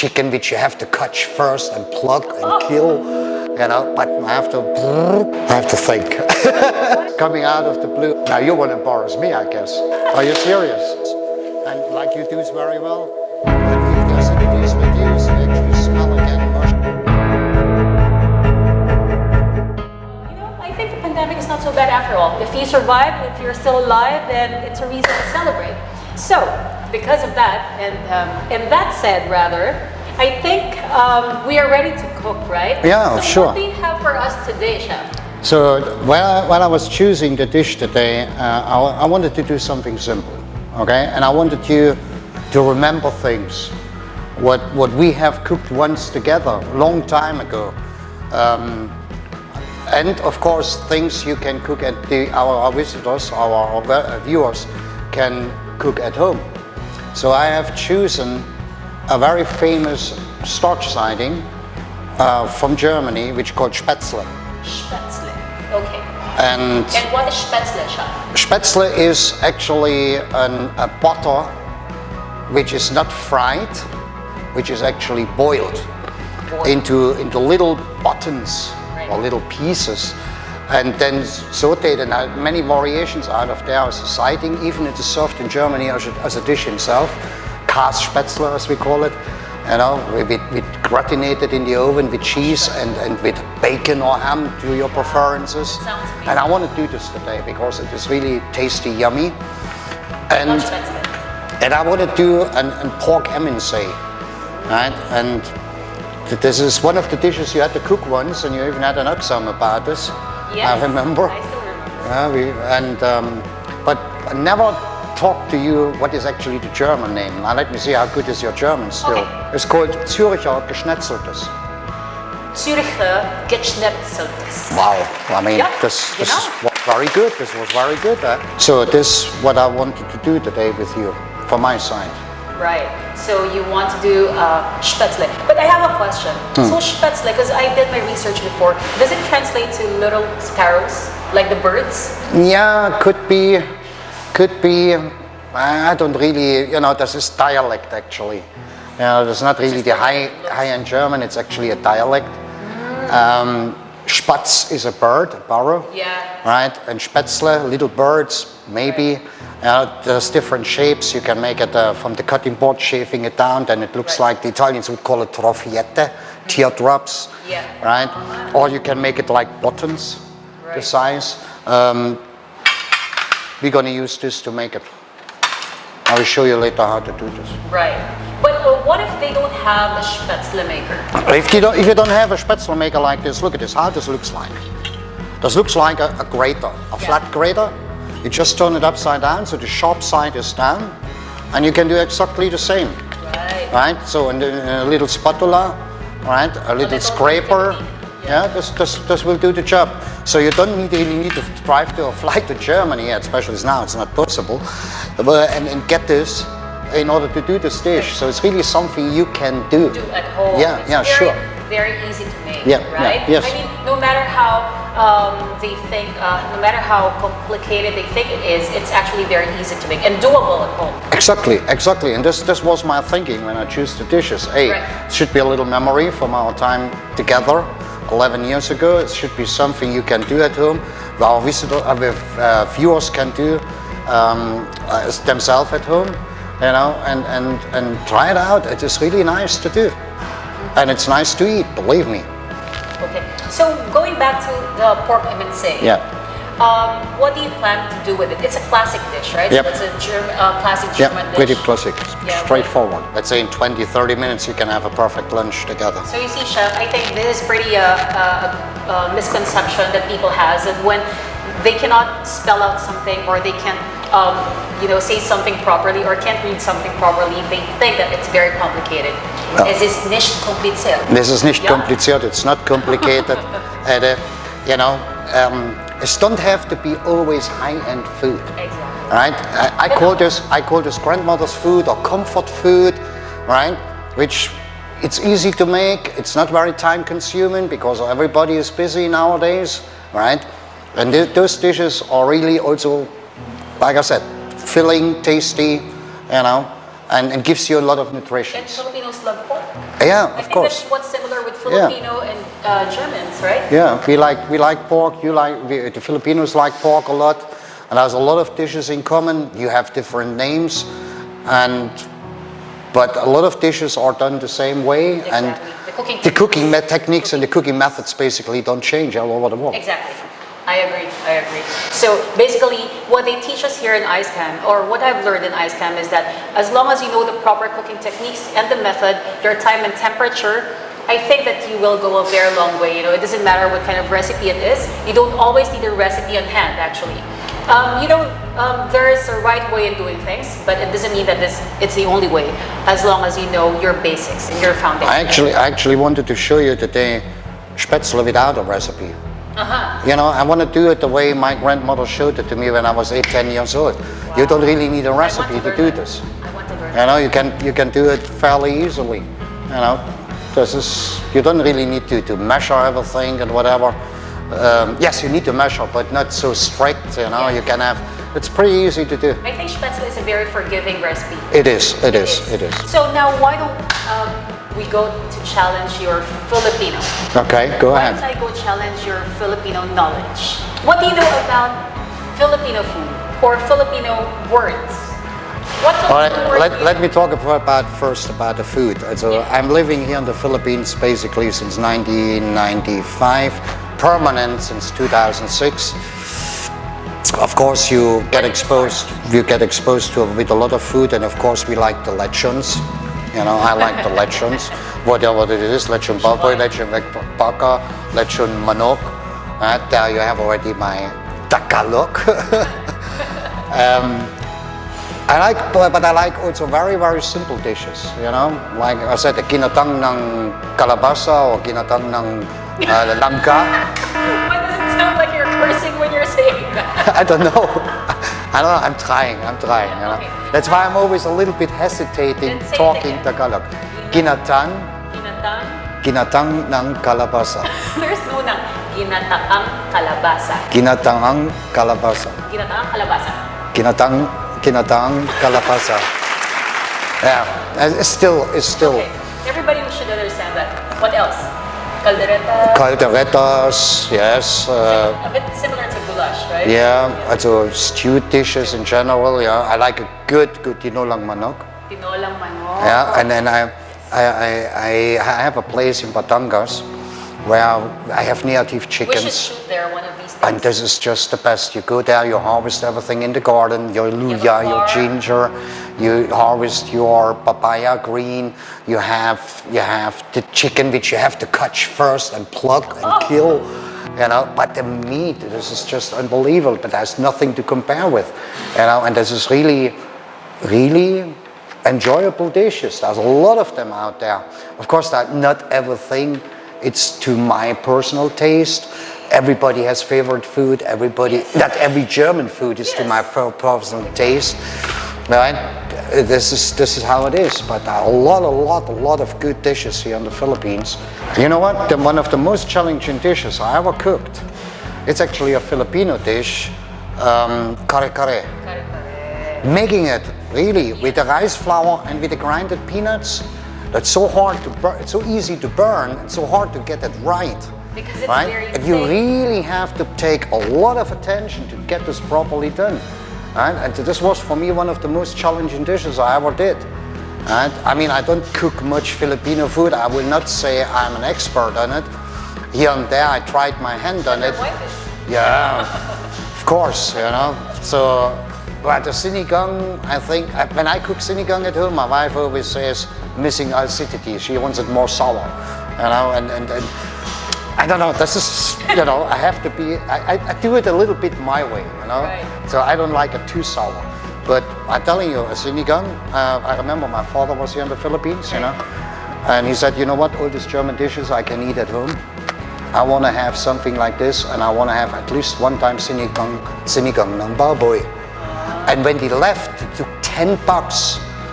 chicken which you have to cut first and pluck and kill, you know, but I have to think. Coming out of the blue. Now you want to embarrass me, I guess. Are you serious? And like you do is very well. And if there's any of these videos, you actually smell again. I think the pandemic is not so bad after all. If you survive, if you're still alive, then it's a reason to celebrate. So, because of that, and that said, rather, I think we are ready to cook, right? Yeah, so sure. What do you have for us today, Chef? So when I was choosing the dish today, I wanted to do something simple, okay? And I wanted you to remember things, what we have cooked once together, a long time ago. And of course, things you can cook at our visitors, our viewers can cook at home. So I have chosen a very famous starch siding from Germany, which is called Spatzler. Spatzler, okay. And what is Spatzler, Chef? Spatzler is actually a butter which is not fried, which is actually boiled into little buttons. Right. Or little pieces, and then sauteed, and many variations out of there as a siding. Even it is served in Germany as a dish itself, Kässpätzle as we call it, you know, with gratinated in the oven with cheese and with bacon or ham to your preferences. Sounds amazing. And I want to do this today because it is really tasty, yummy, and I want to do an pork emmental, right? And this is one of the dishes you had to cook once, and you even had an Iscahm about this. Yes, I remember. I still remember. But I never talked to you what is actually the German name. Now let me see how good is your German still. Okay. It's called Zürcher Geschnetzeltes. Zürcher Geschnetzeltes. Wow, I mean, Yeah, this you know. was very good. This was very good. So this is what I wanted to do today with you, from my side. Right. So you want to do Spätzle. But I have a question. So Spätzle, because I did my research before, does it translate to little sparrows, like the birds? Yeah, could be. I don't really, you know, this is dialect actually. You know, there's not really the high-end German, it's actually a dialect. Spatz is a bird, a barrow. Yeah. Right? And Spätzle, little birds, maybe. Right. There's different shapes. You can make it from the cutting board, shaving it down, then it looks like the Italians would call it troffiette, teardrops. Yeah. Right? Or you can make it like buttons, the Right. size. We're going to use this to make it. I will show you later how to do this. Right. But what if they don't have a Spätzle maker? If you don't have a Spatzler maker like this, look at this, how this looks like. This looks like a grater, a flat grater. You just turn it upside down, so the sharp side is down, and you can do exactly the same. Right. Right? So in a little spatula, right? A little scraper. Yeah, this will do the job. So you don't really need to drive to or fly to Germany, especially now it's not possible, and get this in order to do this dish. So it's really something you can do. Do at home. Yeah, It's yeah, sure. Very easy to make. Yeah, right? yeah, yes. I mean, no matter how they think, no matter how complicated they think it is, it's actually very easy to make and doable at home. Exactly. And this was my thinking when I choose the dishes. Hey, Right. it should be a little memory from our time together 11 years ago. It should be something you can do at home. Our viewers can do themselves at home, you know, and try it out. It is really nice to do. And it's nice to eat, believe me. Okay. So going back to the pork emmental. Yeah. What do you plan to do with it? It's a classic dish, right? Yep. So it's a classic German Yeah, dish. pretty classic, Yeah, straightforward. Let's say in 20, 30 minutes you can have a perfect lunch together. So you see, Chef, I think this is pretty misconception that people has, and when they cannot spell out something or they can't, say something properly or can't read something properly, they think that it's very complicated. No. Es ist nicht kompliziert. This is nicht Yeah. kompliziert, it's not complicated. And, it don't have to be always high-end food. Exactly. Right? I call this grandmother's food or comfort food, right? Which it's easy to make, it's not very time consuming because everybody is busy nowadays, right? And those dishes are really also, like I said, filling, tasty, and gives you a lot of And nutrition. Filipinos love pork. Yeah, I of think course. that's what's similar with Filipino and Germans, right? Yeah, we like pork. The Filipinos like pork a lot, and there's a lot of dishes in common. You have different names, but a lot of dishes are done the same way, and Exactly. the cooking techniques and the cooking methods basically don't change all over the world. Exactly. I agree. So basically, what they teach us here in Iscahm, or what I've learned in Iscahm, is that as long as you know the proper cooking techniques and the method, your time and temperature, I think that you will go a very long way. You know, it doesn't matter what kind of recipe it is. You don't always need a recipe on hand, actually. There is a right way in doing things, but it doesn't mean that it's the only way, as long as you know your basics and your foundation. I actually wanted to show you today Spatzler without a recipe. You know, I want to do it the way my grandmother showed it to me when I was 8-10 years old. Wow. You don't really need a recipe to do this. I want to learn. You know, you can do it fairly easily. You know, you don't really need to measure everything and whatever. Yes, you need to measure, but not so strict. You know, Yeah. it's pretty easy to do. I think Spatzler is a very forgiving recipe. It is. So now, why don't we go to challenge your Filipino? Okay, go Why ahead. don't I go challenge your Filipino knowledge? What do you know about Filipino food or Filipino words? What All right, Filipino words do you let me talk first about the food. So Yeah. I'm living here in the Philippines basically since 1995, permanent since 2006. Of course, you get exposed to with a lot of food, and of course we like the lechons. You know, I like the lechons, whatever it is, lechon baboy, lechon baka, lechon manok. There you have already my Tagalog. But I like also very, very simple dishes, you know, like I said, the ginatang ng kalabasa or ginatang ng langka. Why does it sound like you're cursing when you're saying that? I don't know. I'm trying, you know. Okay. That's why I'm always a little bit hesitating Then say it talking again. Tagalog. Ginatang ng kalabasa. There's no nang ginataang kalabasa. Ginataang kalabasa. Ginataang kalabasa. Ginataang kalabasa. Yeah, it's still. Okay. Everybody should understand that. What else? Caldereta. Calderetas, yes. A bit similar to goulash, right? Yeah, also stewed dishes in general. Yeah, I like a good tinolang manok. Tinolang manok. Yeah, and then I have a place in Batangas where I have native We should chickens. shoot there one of these days. And this is just the best. You go there, you harvest everything in the garden, your luya, your ginger, you harvest your papaya green, you have the chicken which you have to catch first and pluck and kill, you know, but the meat, this is just unbelievable, but there's nothing to compare with, you know, and this is really, really enjoyable dishes. There's a lot of them out there. Of course, not everything, it's to my personal taste. Everybody has favorite food. Not every German food is to my personal taste, right? This is how it is. But a lot of good dishes here in the Philippines. You know what? One of the most challenging dishes I ever cooked. It's actually a Filipino dish, kare-kare. Making it really with the rice flour and with the grinded peanuts. That's so hard to burn. It's so easy to burn. It's so hard to get it right. Because it's right? very And you thick. really have to take a lot of attention to get this properly done. Right? And this was for me one of the most challenging dishes I ever did. Right? I mean, I don't cook much Filipino food. I will not say I'm an expert on it. Here and there, I tried my hand on it. Your wife is. Yeah, of course, you know. So, but the sinigang, I think, when I cook sinigang at home, my wife always says, missing acidity. She wants it more sour, you know, and I don't know, this is, you know, I have to be, I do it a little bit my way, you know. Right. So I don't like it too sour. But I'm telling you, a sinigang, I remember my father was here in the Philippines, you know, and he said, you know what, all these German dishes I can eat at home. I want to have something like this, and I want to have at least one time sinigang ng baboy. And when he left, he took $10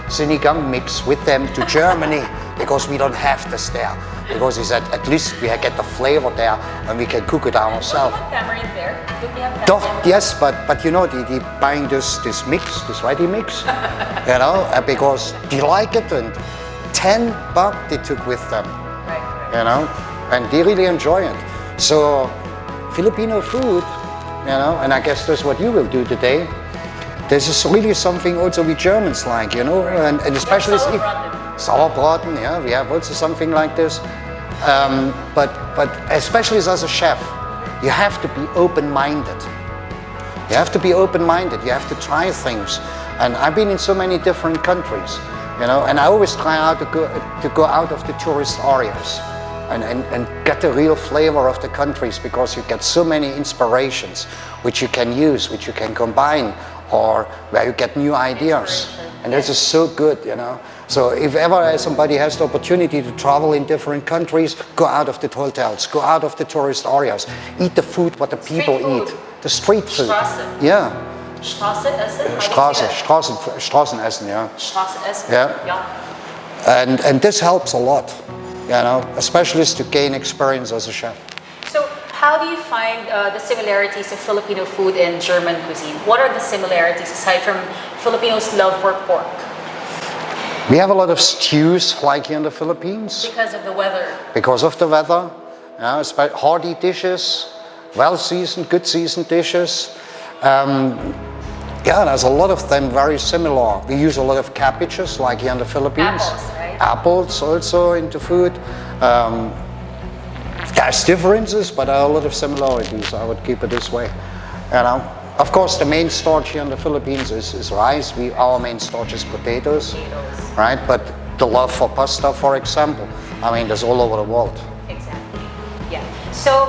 sinigang mix with them to Germany. They because we don't have this there. Because he said, at least we get the flavor there and we can cook it ourselves. Do you have tamarind there? Do you have tamarind? Yes, but you know, they buying this mix, this ready mix, you know, because they like it, and $10 they took with them, Right. you know, and they really enjoy it. So Filipino food, you know, and I guess that's what you will do today. This is really something also we Germans like, you know, and especially sauerbraten, yeah, we have also something like this. But especially as a chef, you have to be open-minded. You have to be open-minded. You have to try things. And I've been in so many different countries, you know, and I always try out to go out of the tourist areas and get the real flavor of the countries, because you get so many inspirations which you can use, which you can combine, or where you get new ideas. And this is so good, you know. So if ever somebody has the opportunity to travel in different countries, go out of the hotels, go out of the tourist areas, eat the food what the people eat, the street food. Straße. Yeah. Straße essen? Straßenessen, yeah. Straße essen. Yeah. And this helps a lot, you know, especially to gain experience as a chef. So how do you find the similarities of Filipino food and German cuisine? What are the similarities aside from Filipinos' love for pork? We have a lot of stews like here in the Philippines. Because of the weather. Because of the weather. Yeah, hearty dishes, well-seasoned, good seasoned dishes. Yeah, there's a lot of them very similar. We use a lot of cabbages like here in the Philippines. Apples, right? Apples also into food. There's differences, but there are a lot of similarities. I would keep it this way. You know, of course, the main starch here in the Philippines is rice. Our main starch is potatoes, right? But the love for pasta, for example, I mean, that's all over the world. Exactly. Yeah. So,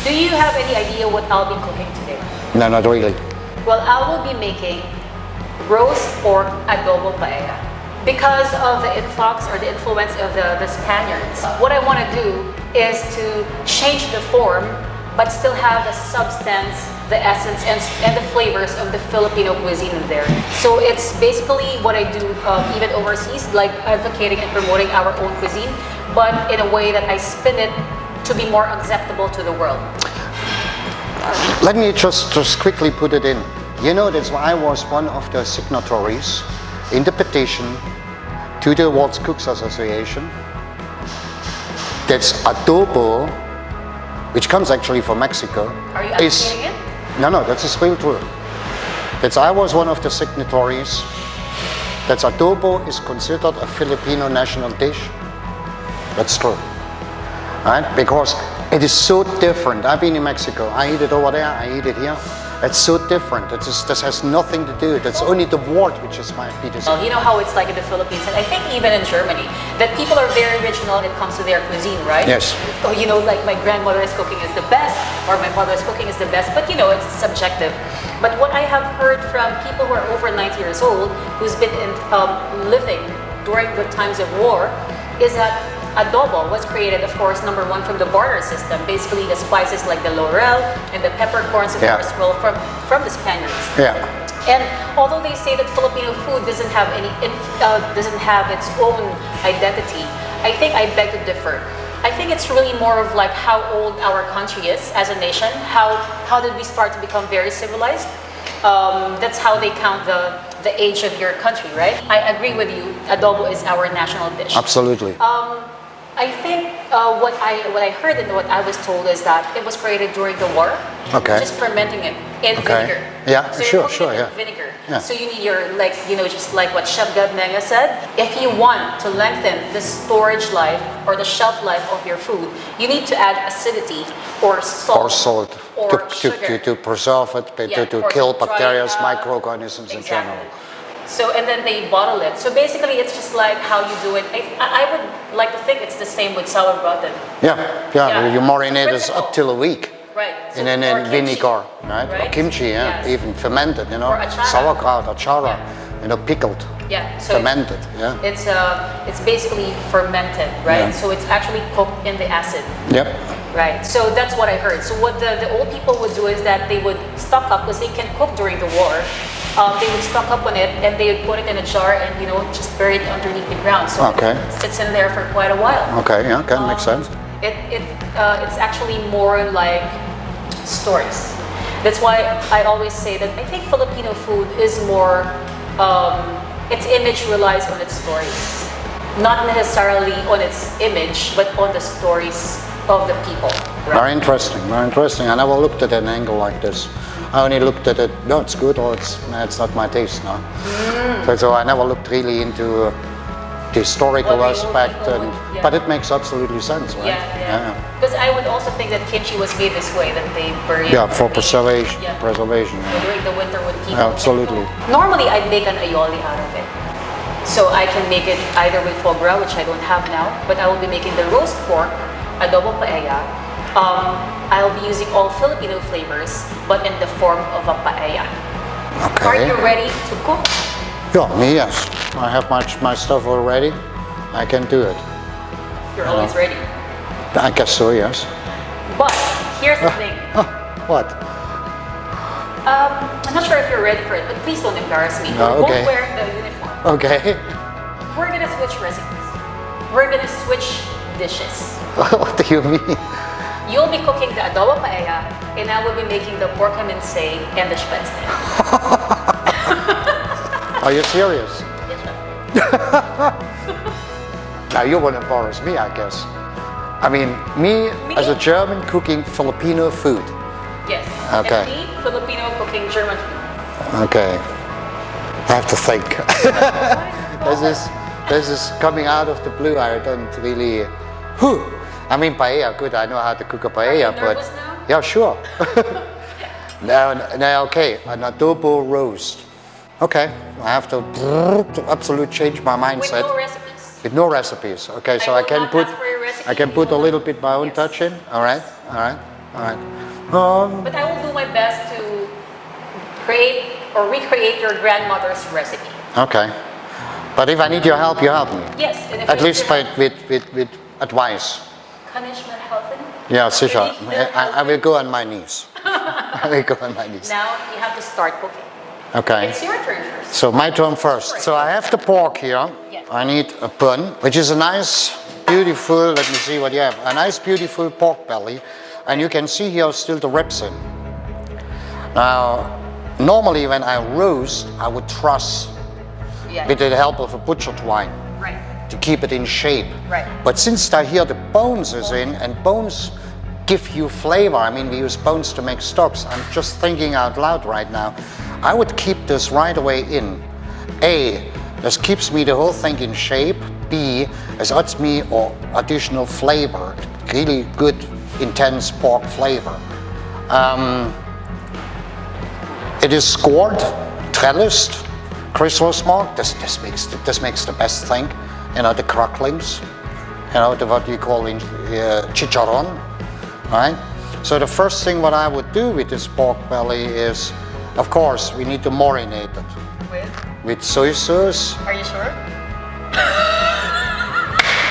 do you have any idea what I'll be cooking today? No, not really. Well, I will be making roast pork adobo paella. Because of the influx or the influence of the Spaniards, what I want to do is to change the form, but still have the substance, the essence, and the flavors of the Filipino cuisine in there. So it's basically what I do even overseas, like advocating and promoting our own cuisine, but in a way that I spin it to be more acceptable to the world. Let me just quickly put it in. You know, that's why I was one of the signatories in the petition to the World Cooks Association. That's adobo, which comes actually from Mexico. Are you advocating it? No, that's real true. I was one of the signatories. That adobo is considered a Filipino national dish. That's true, right? Because it is so different. I've been in Mexico. I eat it over there. I eat it here. It's so different. This has nothing to do. That's only the word which is might be the same. You know how it's like in the Philippines, and I think even in Germany, that people are very original when it comes to their cuisine, right? Yes. Oh, you know, like my grandmother's cooking is the best, or my mother's cooking is the best, but you know, it's subjective. But what I have heard from people who are over 90 years old, who's been living during the times of war, is that adobo was created, of course, number one, from the barter system. Basically, the spices like the laurel and the peppercorns, of course, well, from the Spaniards. Yeah. And although they say that Filipino food doesn't have its own identity, I think I beg to differ. I think it's really more of like how old our country is as a nation. How did we start to become very civilized? That's how they count the age of your country, right? I agree with you. Adobo is our national dish. Absolutely. I think what I heard and what I was told is that it was created during the war. Okay. Just fermenting it in vinegar. Yeah, so sure, yeah. Vinegar. Yeah. So you need your, like, you know, just like what Chef Menge said, if you want to lengthen the storage life or the shelf life of your food, you need to add acidity or salt. Or sugar. To preserve it, to kill bacteria, microorganisms in general. So, and then they bottle it. So basically, it's just like how you do it. I would like to think it's the same with sauerbraten. Yeah. You marinate it up till a week. Right. So, in vinegar, right? Or kimchi, yes. Even fermented, you know. Or achara. Sauerkraut, achara, you know, pickled. Yeah. So fermented, it's basically fermented, right? Yeah. So it's actually cooked in the acid. Yep. Right, so that's what I heard. So what the old people would do is that they would stock up because they can cook during the war, they would stock up on it and they would put it in a jar and just bury it underneath the ground. So Okay. it sits in there for quite a while. Okay, yeah, okay, makes sense. It's actually more like stories. That's why I always say that I think Filipino food is more, its image relies on its stories. Not necessarily on its image, but on the stories of the people. Right? Very interesting, very interesting. I never looked at an angle like this. I only looked at it, no, it's good or it's not my taste, no. So I never looked really into the historical aspect, but it makes absolutely sense, right? Yeah. Because I would also think that kimchi was made this way, that they bury it. Yeah, for preservation. Yeah. Preservation. So during the winter when people... Absolutely. Normally I'd make an aioli out of it. So I can make it either with foie gras, which I don't have now, but I will be making the roast pork, adobo paella. I'll be using all Filipino flavors, but in the form of a paella. Okay. Are you ready to cook? Yeah, me, yes. I have my stuff all ready. I can do it. You're always ready. I guess so, yes. But here's the thing. What? I'm not sure if you're ready for it, but please don't embarrass me. No, We okay. won't wear the uniform. Okay. We're gonna switch recipes. We're gonna switch dishes. What do you mean? You'll be cooking the adobo paella, and I will be making the pork mince and the Spatzler. Are you serious? Now you want to embarrass me, I guess. I mean, me as a German cooking Filipino food. Yes. Okay. And me, Filipino cooking German food. Okay. I have to think. This is coming out of the blue. I don't really. Whew. I mean, paella, good. I know how to cook a paella, Are you nervous now? yeah, sure. Now, okay, an adobo roast. Okay, I have to absolutely change my mindset. With no recipes. With no recipes. Okay, so I I will can not put ask for a recipe. I can put a You will little not- bit my own Yes. touch in. All right. But I will do my best to create or recreate your grandmother's recipe. Okay. But if I need your help, you help me. Yes. And if At you least with advice. Kann ich mal helfen? Yeah, sicher. Will you I will go on my knees. I will go on my knees. Now you have to start cooking. Okay. It's your turn first. So my turn first. So I have the pork here. Yeah. I need a bun, which is a nice, beautiful, let me see what you have. A nice, beautiful pork belly. And you can see here still the ribs in. Now, normally when I roast, I would truss Yeah. with the help of a butcher twine Right. to keep it in shape. Right. But since here the bones is in, and bones give you flavor, I mean we use bones to make stocks, I'm just thinking out loud right now, I would keep this right away in. A, this keeps me the whole thing in shape. B, it adds me additional flavor, really good intense pork flavor. It is scored, trellised, Christmas mark. This makes the best thing. You know, the cracklings. You know, what you call in chicharron, right? So the first thing what I would do with this pork belly is, of course, we need to marinate it with soy sauce. Are you sure?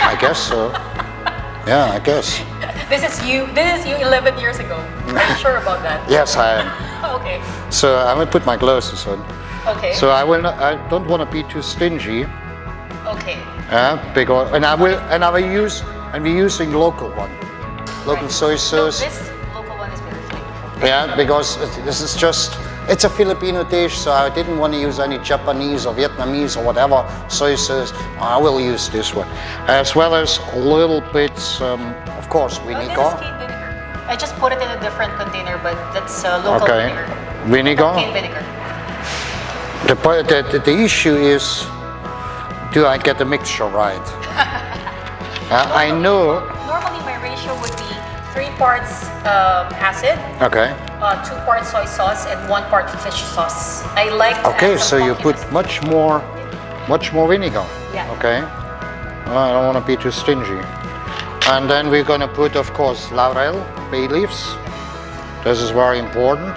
I guess so. Yeah, I guess. This is you 11 years ago. Are you sure about that? Yes, I am. Okay. So I will put my glasses on. Okay. So I don't want to be too stingy. Okay. Because we're using local one, local soy sauce. So this local one is very flavorful. Yeah, because this is it's a Filipino dish, so I didn't want to use any Japanese or Vietnamese or whatever soy sauce. I will use this one, as well as a little bit, of course, This vinegar. is cane vinegar. I just put it in a different container, but that's local vinegar. Vinegar. Cane vinegar. The issue is, do I get the mixture right? I know. Normally my ratio would be 3 parts acid, Okay. 2 parts soy sauce, and 1 part fish sauce. I like to Okay, add so some you put funkiness. much more vinegar. Yeah. Okay. Well, I don't want to be too stingy. And then we're gonna put, of course, laurel, bay leaves. This is very important.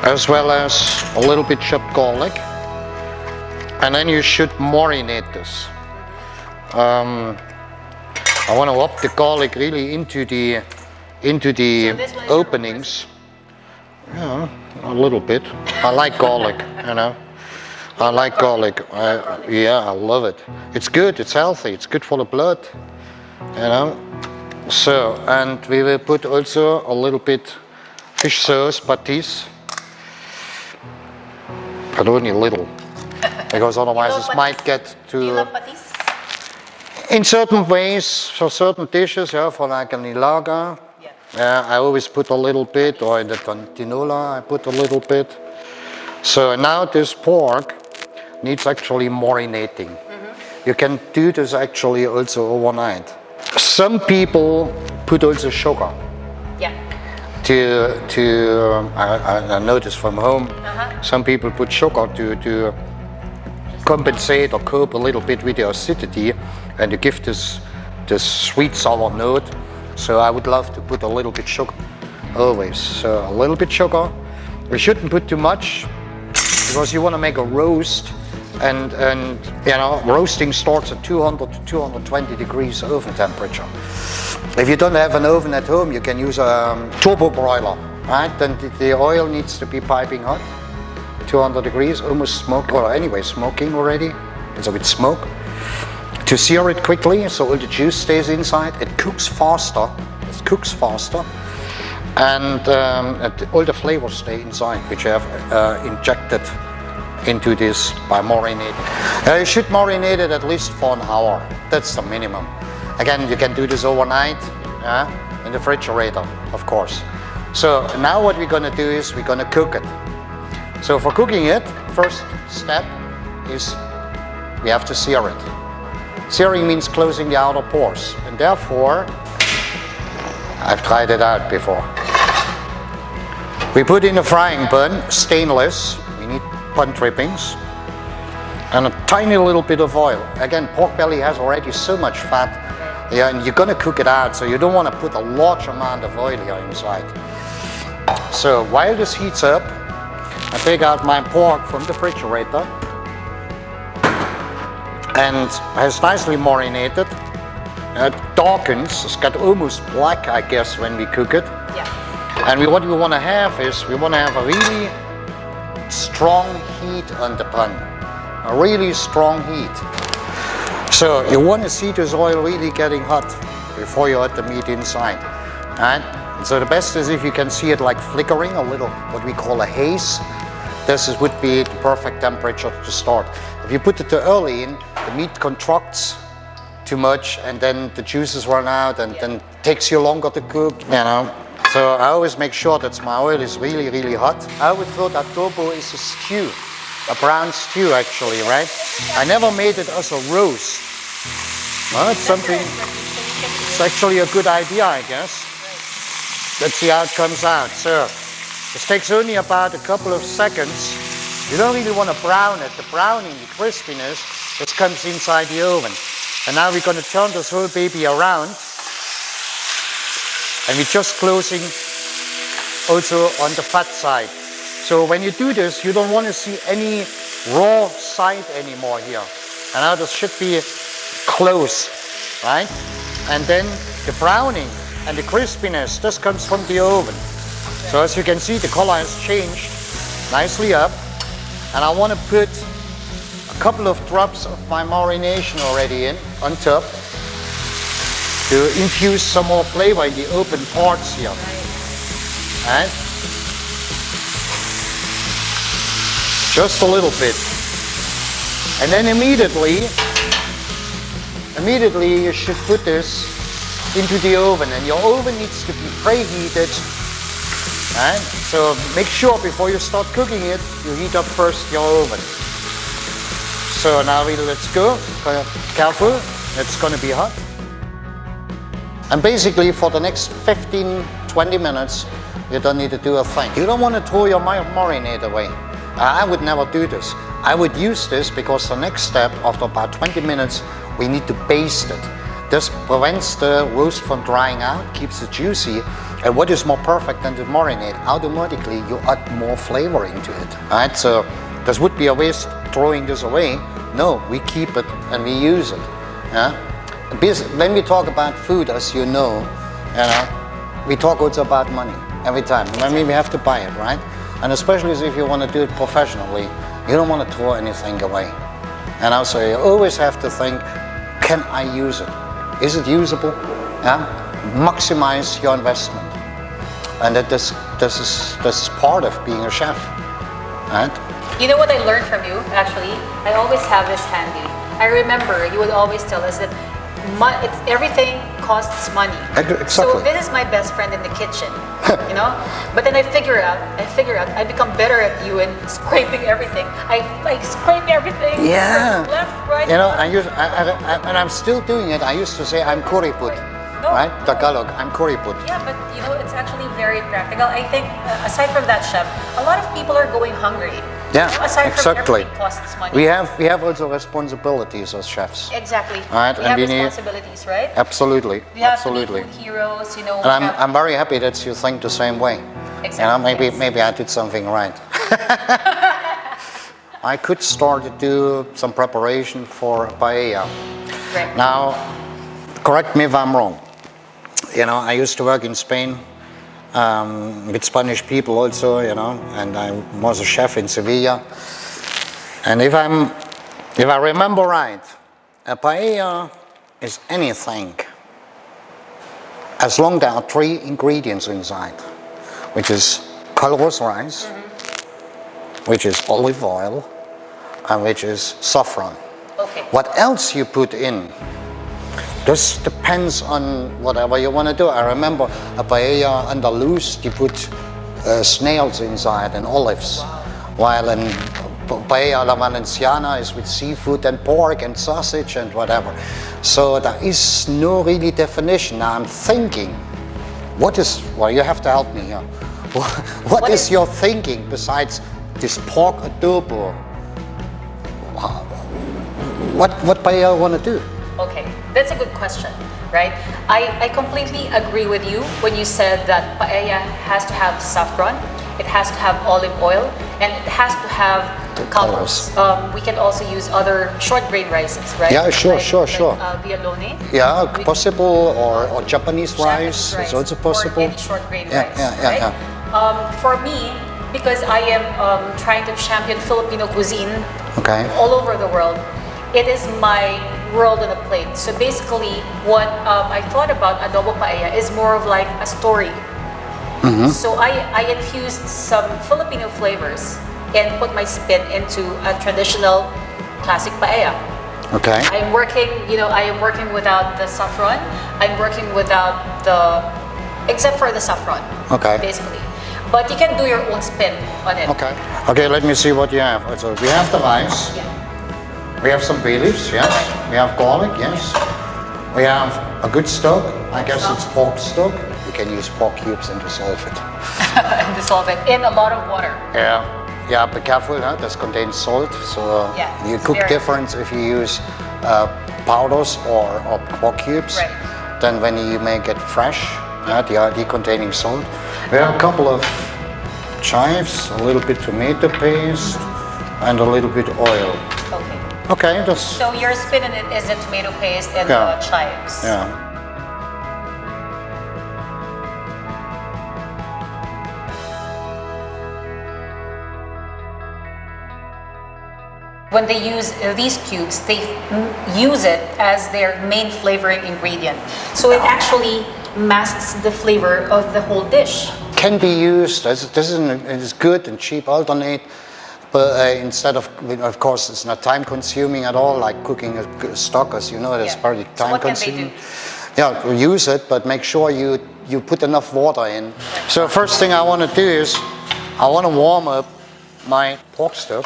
As well as a little bit chopped garlic. And then you should marinate this. I want to up the garlic really into the So this one is openings. Yeah, a little bit. I like garlic, you know. I like garlic. Yeah, I love it. It's good, it's healthy, it's good for the blood, you know. So, and we will put also a little bit fish sauce, patis. But only a little, because otherwise it might get Do you too... love patis? In certain ways, for certain dishes, yeah, for like an ilaga, I always put a little bit, or in the tinola I put a little bit. So now this pork needs actually marinating. You can do this actually also overnight. Some people put also sugar. Yeah. I noticed from home, some people put sugar to compensate or cope a little bit with the acidity and to give this sweet sour note. So I would love to put a little bit sugar always. So a little bit sugar. We shouldn't put too much because you want to make a roast, and you know, roasting starts at 200 to 220 degrees oven temperature. If you don't have an oven at home, you can use a turbo broiler, right? Then the oil needs to be piping hot, 200 degrees, almost smoked, or anyway smoking already. It's a bit smoke. To sear it quickly, so all the juice stays inside. It cooks faster. It cooks faster, and all the flavors stay inside, which I have injected into this by marinating. You should marinate it at least for an hour. That's the minimum. Again, you can do this overnight, in the refrigerator, of course. So now what we're going to do is we're going to cook it. So for cooking it, first step is we have to sear it. Searing means closing the outer pores, and therefore, I've tried it out before. We put in a frying pan, stainless, we need pan drippings, and a tiny little bit of oil. Again, pork belly has already so much fat, yeah, and you're gonna cook it out, so you don't wanna put a large amount of oil here inside. So while this heats up, I take out my pork from the refrigerator, and it's nicely marinated. It darkens, it's got almost black, I guess, when we cook it. Yeah. And what we want to have is, we want to have a really strong heat on the pan. A really strong heat. So you want to see this oil really getting hot before you add the meat inside. Right? So the best is if you can see it like flickering, a little, what we call a haze. Would be the perfect temperature to start. If you put it too early in, the meat contracts too much, and then the juices run out, and then it takes you longer to cook, you know. So I always make sure that my oil is really, really hot. I always thought adobo is a stew, a brown stew actually, right? I never made it as a roast. Well, it's something, it's actually a good idea, I guess. Let's see how it comes out. So this takes only about a couple of seconds. You don't really want to brown it. The browning, the crispiness, this comes inside the oven. And now we're going to turn this whole baby around. And we're just closing also on the fat side. So when you do this, you don't want to see any raw side anymore here. And now this should be close, right? And then the browning and the crispiness, this comes from the oven. So as you can see, the color has changed nicely up. And I want to put a couple of drops of my marination already in on top to infuse some more flavor in the open parts here. Right? Just a little bit. And then immediately you should put this into the oven, and your oven needs to be preheated. Right? So make sure before you start cooking it, you heat up first your oven. So now let's go. Careful, it's going to be hot. And basically for the next 15-20 minutes, you don't need to do a thing. You don't want to throw your marinade away. I would never do this. I would use this because the next step, after about 20 minutes, we need to baste it. This prevents the roast from drying out, keeps it juicy. And what is more perfect than the marinade? Automatically you add more flavor into it. Right? So this would be a waste throwing this away. No, we keep it and we use it. Yeah? When we talk about food, as you know, we talk also about money. Every time. I mean, we have to buy it, right? And especially if you want to do it professionally, you don't want to throw anything away. And also, you always have to think, can I use it? Is it usable? Yeah? Maximize your investment. And that this is part of being a chef, right? You know what I learned from you, actually? I always have this handy. I remember you would always tell us that everything costs money. Exactly. So this is my best friend in the kitchen, you know? But then I figure out, I become better at you in scraping everything. I scrape everything. Yeah. Left, right. You know, and I'm still doing it. I used to say I'm kuriput, No, right? no. Tagalog, I'm kuriput. Yeah, but you know, it's actually very practical. I think, aside from that, chef, a lot of people are going hungry. Yeah, Aside from exactly. everything costs money. We have also responsibilities as chefs. Exactly. Right, We and have we need- responsibilities, right? Absolutely, We have absolutely. to be food heroes, you know. And I'm very happy that you think the same way. Exactly. You know, maybe yes. maybe I did something right. I could start to do some preparation for paella. Right. Now, correct me if I'm wrong. You know, I used to work in Spain with Spanish people also, you know, and I was a chef in Sevilla. And if I remember right, a paella is anything as long there are 3 ingredients inside, which is colorless rice, which is olive oil, and which is saffron. Okay. What else you put in, this depends on whatever you want to do. I remember a paella andaluz, you put snails inside and olives, while in paella la valenciana is with seafood and pork and sausage and whatever. So there is no really definition. Now I'm thinking, well, you have to help me here. What is your thinking besides this pork adobo? What paella want to do? Okay, that's a good question, right? I completely agree with you when you said that paella has to have saffron, it has to have olive oil, and it has to have colors. We can also use other short grain rices, right? Yeah, sure. Vialone. Yeah, possible, or Japanese rice is also possible. Or any short grain Yeah, rice, yeah, right? yeah. For me, because I am trying to champion Filipino cuisine Okay. all over the world, it is my world on a plate. So basically, what I thought about adobo paella is more of like a story. So I infused some Filipino flavors and put my spin into a traditional classic paella. Okay. I am working without the saffron. I'm working without except for the saffron. Okay. Basically. But you can do your own spin on it. Okay. Okay, let me see what you have. So we have the rice. Yeah. We have some bay leaves, yes. We have garlic, yes. We have a good stock. I guess it's pork stock. You can use pork cubes and dissolve it. And dissolve it in a lot of water. Yeah. Yeah, be careful, huh? This contains salt. So Yeah, you it's cook very- different if you use powders or pork cubes. Right. Then when you make it fresh, they are containing salt. We have a couple of chives, a little bit tomato paste, and a little bit oil. Okay. Okay, that's So your spin in it is the tomato paste and Yeah. the chives. yeah. When they use these cubes, they use it as their main flavoring ingredient. So it actually masks the flavor of the whole dish. Can be used. This is good and cheap alternate, but instead of course, it's not time consuming at all. Like cooking a stock, as you know, it's Yeah. very So time what can consuming. they do? Yeah, use it, but make sure you put enough water in. So first thing I want to do is I want to warm up my pork stock,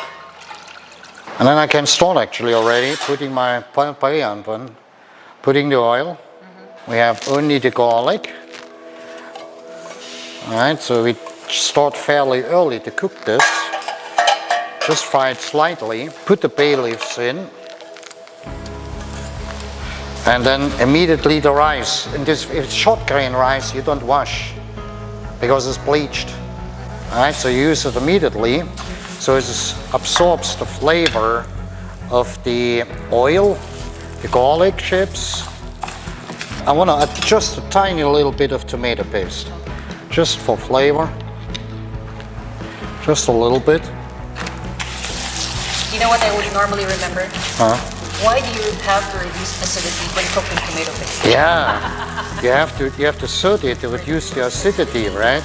and then I can start actually already putting my paella on, putting the oil. We have only the garlic. All right, so we start fairly early to cook this. Just fry it slightly. Put the bay leaves in. And then immediately the rice. And if it's short grain rice, you don't wash because it's bleached. All right, so you use it immediately. So it absorbs the flavor of the oil, the garlic chips. I want to add just a tiny little bit of tomato paste. just for flavor. Just a little bit. You know what I would normally remember? Huh? Why do you have to reduce acidity when cooking tomato paste? Yeah, you have to saute it to reduce the acidity, right?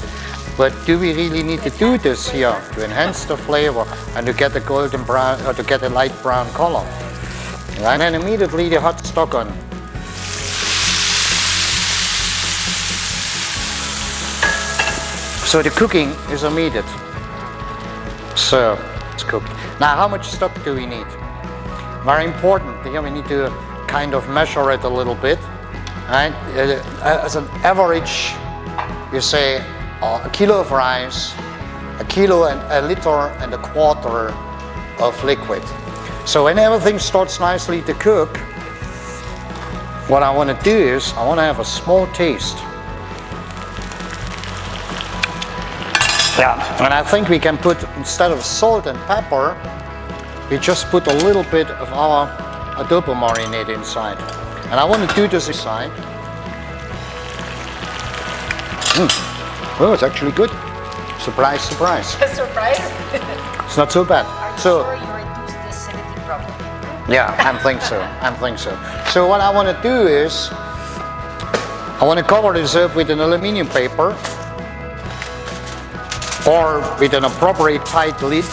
But do we really need to do this here to enhance the flavor and to get the golden brown or to get a light brown color? Right? And then immediately the hot stock on. So the cooking is immediate. So it's cooked. Now how much stock do we need? Very important. Here we need to kind of measure it a little bit. Right? As an average, you say a kilo of rice, a kilo and a liter and a quarter of liquid. So when everything starts nicely to cook, what I want to do is I want to have a small taste. Yeah, and I think we can put, instead of salt and pepper, we just put a little bit of our adobo marinade inside. And I want to do this inside. Oh, it's actually good. Surprise, surprise. Surprise? It's not so bad. Are you So, sure you reduced the acidity properly? yeah, I think so. I think so. So what I want to do is, I want to cover this up with an aluminum paper or with an appropriate tight lid.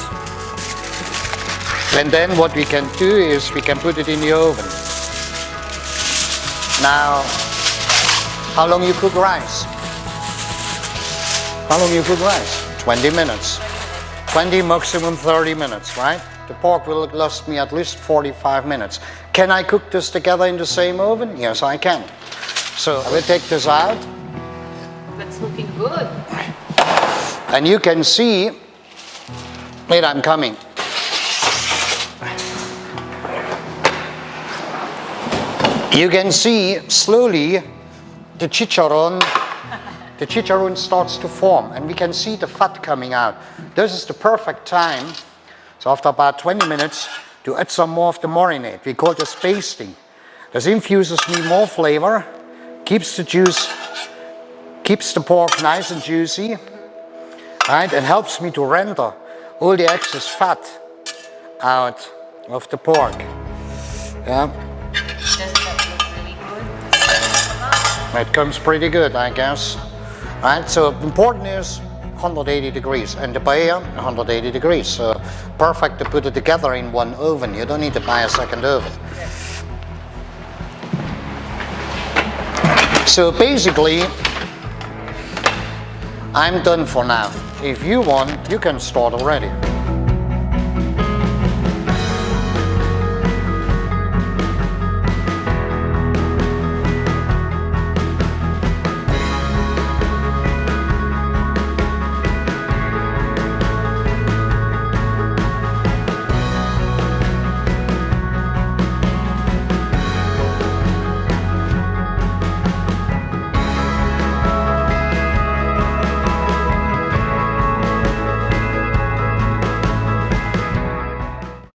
And then what we can do is we can put it in the oven. Now, how long you cook rice? How long you cook rice? 20 minutes. 20, maximum 30 minutes, right? The pork will last me at least 45 minutes. Can I cook this together in the same oven? Yes, I can. So I will take this out. That's looking good. And you can see, wait, I'm coming. You can see slowly the chicharron starts to form and we can see the fat coming out. This is the perfect time, so after about 20 minutes, to add some more of the marinade. We call this basting. This infuses me more flavor, keeps the juice, keeps the pork nice and juicy, right? And helps me to render all the excess fat out of the pork. Yeah. Doesn't that look really good? It comes pretty good, I guess. Right, so important is 180 degrees and the paella 180 degrees. So perfect to put it together in one oven. You don't need to buy a second oven. So basically, I'm done for now. If you want, you can start already.